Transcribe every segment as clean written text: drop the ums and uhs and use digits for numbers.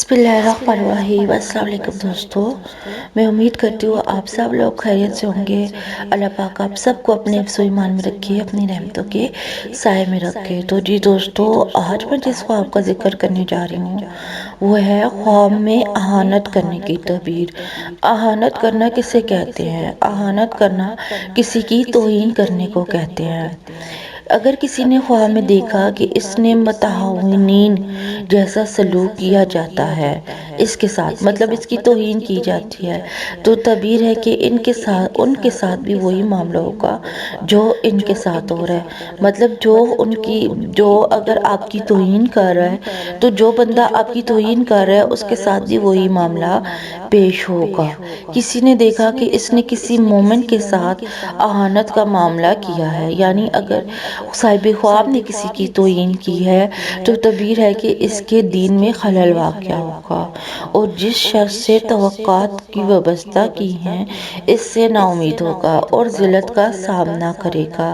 बिस्मिल्लाहिर्रहमानिर्रहीम। अस्सलाम वालेकुम दोस्तों, मैं उम्मीद करती हूँ आप सब लोग खैरियत से होंगे। अल्लाह पाक आप सबको अपने हिफ्ज़-ओ ईमान में रखे, अपनी रहमतों के साए में रखे। तो जी दोस्तों, आज मैं जिस ख्वाब का जिक्र करने जा रही हूँ वो है ख्वाब में अहानत करने की तबीर। अहानत करना किसे कहते हैं? अहानत करना किसी की तौहीन करने को कहते हैं। अगर किसी ने ख्वाब में देखा कि इसने मुताहविनीन जैसा सलूक किया जाता है इसके साथ, मतलब इसकी तौहीन की जाती है, तो तबीर है कि इनके साथ उनके साथ भी वही मामला होगा जो इनके साथ हो रहा है। मतलब जो अगर आपकी तौहीन कर रहा है तो जो बंदा आपकी तौहीन कर रहा है उसके साथ भी वही मामला पेश होगा। किसी ने देखा कि इसने किसी मोमिन के साथ अहानत का मामला किया है, यानी अगर साहिब ख्वाब ने किसी की तौहीन की है तो तबीर है कि इसके दीन में खलल वाक़या होगा और जिस शख्स से तवक्कात की व्यवस्था की है इससे नाउमीद होगा और ज़िल्लत का सामना करेगा।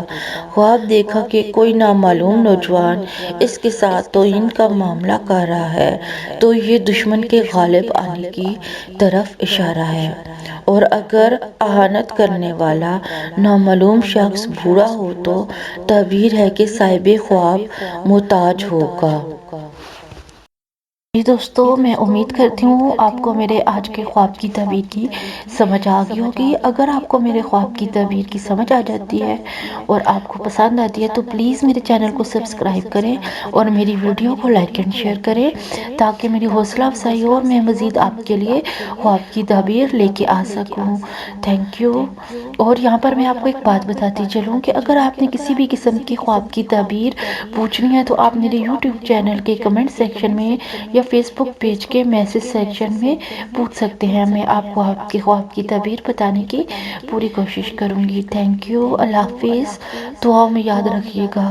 ख्वाब देखा कि कोई नामालूम नौजवान इसके साथ तौहीन का मामला कर रहा है तो ये दुश्मन के गालिब आने की तरफ इशारा है। और अगर अहानत करने वाला नामालूम शख्स बूढ़ा हो तो तबीर है कि साहिब ख्वाब मुहताज होगा। जी दोस्तों, मैं उम्मीद करती हूँ आपको मेरे आज के ख्वाब की तबीर की समझ आ गई होगी। अगर आपको मेरे ख्वाब की तबीर की समझ आ जाती है और आपको पसंद आती है तो प्लीज़ मेरे चैनल को सब्सक्राइब करें और मेरी वीडियो को लाइक एंड शेयर करें ताकि मेरी हौसला अफजाई हो और मैं मज़ीद आपके लिए ख्वाब की तबीर लेके आ सकूँ। Thank you. और यहाँ पर मैं आपको एक बात बताती चलूँ कि अगर आपने किसी भी किस्म की ख्वाब की तबीर पूछनी है तो आप मेरे यूट्यूब चैनल के कमेंट सेक्शन में या फेसबुक पेज के मैसेज सेक्शन में पूछ सकते हैं। मैं आपको आपके ख्वाब की तबीर बताने की पूरी कोशिश करूँगी। Thank you. अल्लाह हाफिज़। दुआ में याद रखिएगा।